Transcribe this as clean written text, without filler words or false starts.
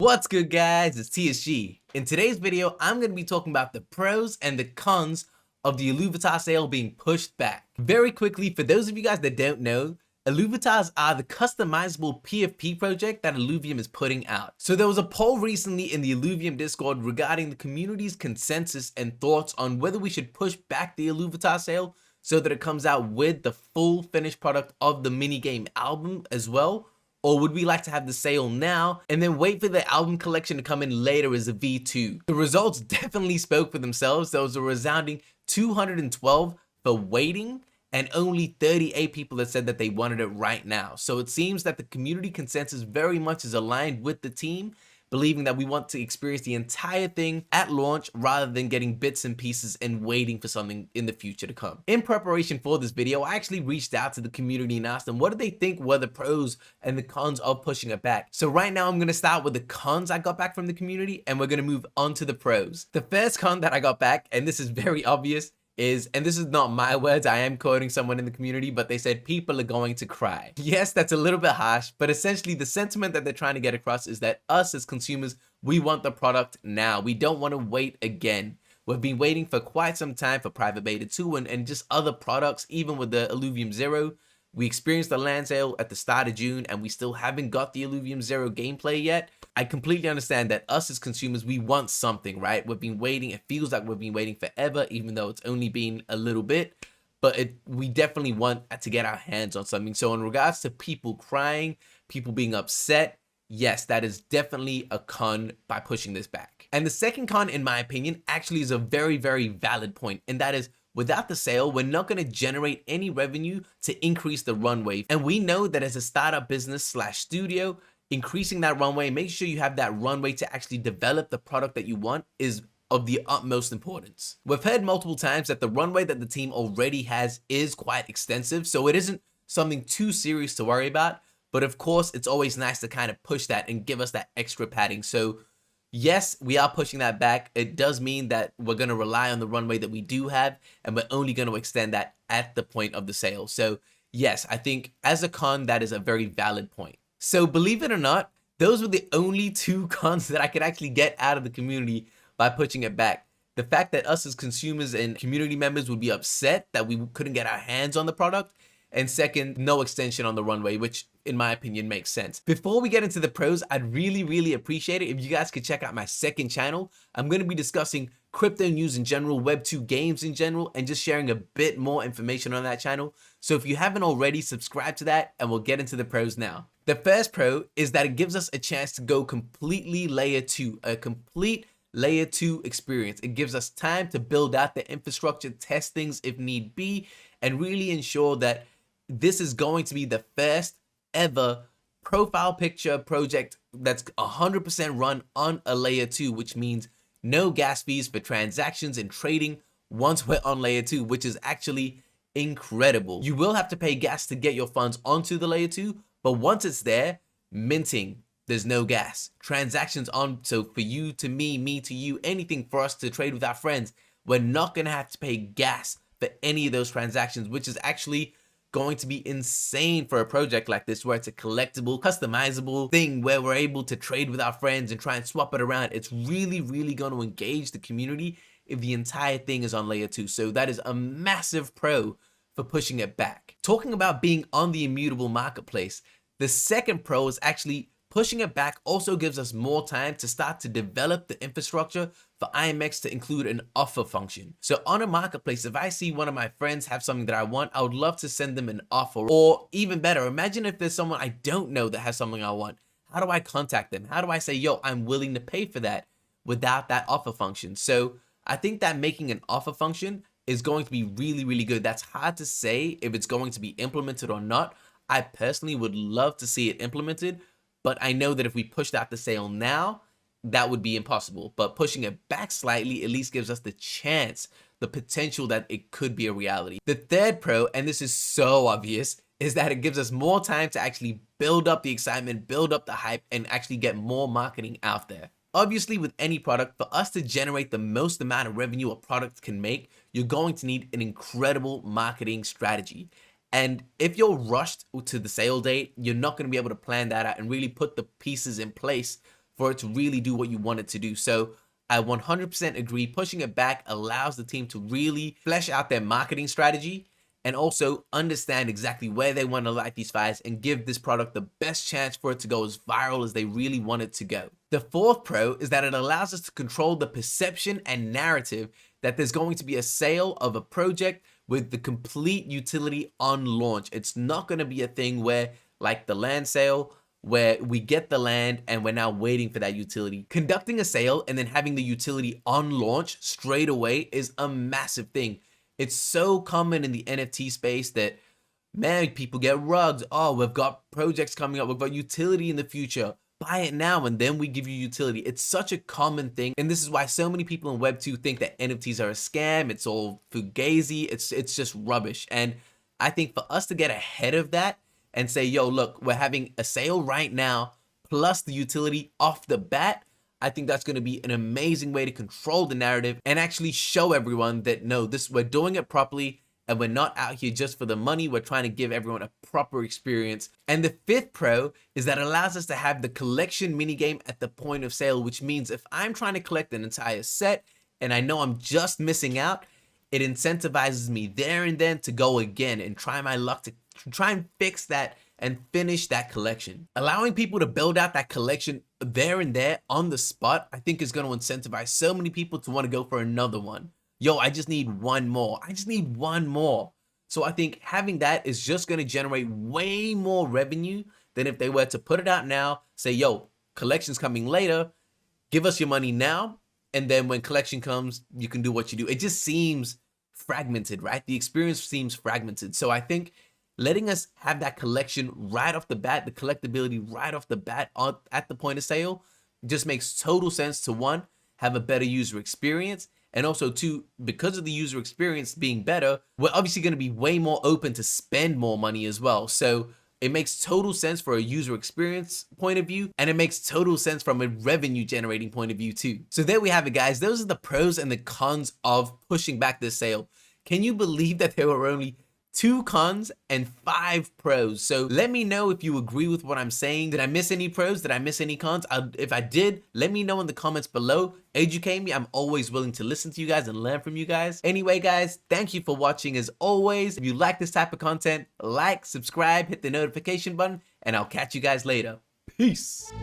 What's good, guys? It's TSG. In today's video, I'm going to be talking about the pros and the cons of the Illuvitar sale being pushed back. Very quickly, for those of you guys that don't know, Illuvitars are the customizable PFP project that Illuvium is putting out. So there was a poll recently in the Illuvium Discord regarding the community's consensus and thoughts on whether we should push back the Illuvitar sale so that it comes out with the full finished product of the minigame album as well. Or would we like to have the sale now and then wait for the album collection to come in later as a V2? The results definitely spoke for themselves. There was a resounding 212 for waiting and only 38 people that said that they wanted it right now. So it seems that the community consensus very much is aligned with the team, believing that we want to experience the entire thing at launch rather than getting bits and pieces and waiting for something in the future to come. In preparation for this video, I actually reached out to the community and asked them what did they think were the pros and the cons of pushing it back. So right now I'm going to start with the cons I got back from the community and we're going to move on to the pros. The first con that I got back, and this is very obvious, and this is not my words, I am quoting someone in the community, but they said people are going to cry. Yes, that's a little bit harsh, but essentially the sentiment that they're trying to get across is that us as consumers, we want the product now. We don't want to wait again. We've been waiting for quite some time for Private Beta 2 and just other products, even with the Illuvium 0. We experienced the land sale at the start of June and we still haven't got the Illuvium 0 gameplay yet. I completely understand that us as consumers, we want something, right? We've been waiting. It feels like we've been waiting forever, even though it's only been a little bit. But we definitely want to get our hands on something. So in regards to people crying, people being upset, yes, that is definitely a con by pushing this back. And the second con, in my opinion, actually is a very, very valid point. And that is, without the sale, we're not going to generate any revenue to increase the runway. And we know that as a startup business / studio, increasing that runway, make sure you have that runway to actually develop the product that you want is of the utmost importance. We've heard multiple times that the runway that the team already has is quite extensive, so it isn't something too serious to worry about. But of course, it's always nice to kind of push that and give us that extra padding. So yes, we are pushing that back. It does mean that we're going to rely on the runway that we do have, and we're only going to extend that at the point of the sale. So yes, I think as a con, that is a very valid point. So believe it or not, those were the only two cons that I could actually get out of the community by pushing it back. The fact that us as consumers and community members would be upset that we couldn't get our hands on the product. And second, no extension on the runway, which in my opinion makes sense. Before we get into the pros, I'd really appreciate it if you guys could check out my second channel. I'm going to be discussing crypto news in general, Web2 games in general, and just sharing a bit more information on that channel. So if you haven't already, subscribe to that and we'll get into the pros now. The first pro is that it gives us a chance to go completely layer 2, a complete layer 2 experience. It gives us time to build out the infrastructure, test things if need be, and really ensure that this is going to be the first ever profile picture project that's 100% run on a layer 2, which means no gas fees for transactions and trading once we're on layer 2, which is actually incredible. You will have to pay gas to get your funds onto the layer 2, but once it's there, minting, there's no gas. Transactions on, so for you to me to you, anything for us to trade with our friends, we're not gonna have to pay gas for any of those transactions, which is actually going to be insane for a project like this, where it's a collectible, customizable thing where we're able to trade with our friends and try and swap it around. It's really going to engage the community if the entire thing is on layer 2. So that is a massive pro for pushing it back. Talking about being on the immutable marketplace, the second pro is actually pushing it back also gives us more time to start to develop the infrastructure for IMX to include an offer function. So on a marketplace, if I see one of my friends have something that I want, I would love to send them an offer. Or even better, imagine if there's someone I don't know that has something I want. How do I contact them? How do I say, yo, I'm willing to pay for that without that offer function? So I think that making an offer function is going to be really good. That's hard to say if it's going to be implemented or not. I personally would love to see it implemented, but I know that if we pushed out the sale now, that would be impossible. But pushing it back slightly at least gives us the chance, the potential that it could be a reality. The third pro, and this is so obvious, is that it gives us more time to actually build up the excitement, build up the hype, and actually get more marketing out there. Obviously, with any product, for us to generate the most amount of revenue a product can make, you're going to need an incredible marketing strategy. And if you're rushed to the sale date, you're not going to be able to plan that out and really put the pieces in place for it to really do what you want it to do. So I 100% agree. Pushing it back allows the team to really flesh out their marketing strategy and also understand exactly where they want to light these fires and give this product the best chance for it to go as viral as they really want it to go. The fourth pro is that it allows us to control the perception and narrative that there's going to be a sale of a project with the complete utility on launch. It's not going to be a thing where, like the land sale, where we get the land and we're now waiting for that utility. Conducting a sale and then having the utility on launch straight away is a massive thing. It's so common in the NFT space that, man, people get rugged. Oh, we've got projects coming up. We've got utility in the future. Buy it now and then we give you utility. It's such a common thing. And this is why so many people in Web2 think that NFTs are a scam. It's all fugazi. It's just rubbish. And I think for us to get ahead of that and say, yo, look, we're having a sale right now, plus the utility off the bat, I think that's going to be an amazing way to control the narrative and actually show everyone that, no, we're doing it properly and we're not out here just for the money. We're trying to give everyone a proper experience. And the fifth pro is that it allows us to have the collection minigame at the point of sale, which means if I'm trying to collect an entire set and I know I'm just missing out, it incentivizes me there and then to go again and try my luck to try and fix that and finish that collection. Allowing people to build out that collection there and there on the spot, I think is going to incentivize so many people to want to go for another one. Yo, I just need one more. I just need one more. So I think having that is just going to generate way more revenue than if they were to put it out now, say, yo, collection's coming later, give us your money now, and then when collection comes, you can do what you do. It just seems fragmented, right? The experience seems fragmented. So I think letting us have that collection right off the bat, the collectability right off the bat at the point of sale, just makes total sense to, one, have a better user experience, and also two, because of the user experience being better, we're obviously going to be way more open to spend more money as well. So it makes total sense for a user experience point of view, and it makes total sense from a revenue generating point of view too. So there we have it, guys. Those are the pros and the cons of pushing back this sale. Can you believe that there were only 2 cons and 5 pros? So let me know if you agree with what I'm saying. Did I miss any pros? Did I miss any cons? If I did, let me know in the comments below. Educate me. I'm always willing to listen to you guys and learn from you guys. Anyway, guys, thank you for watching as always. If you like this type of content, like, subscribe, hit the notification button, and I'll catch you guys later. Peace.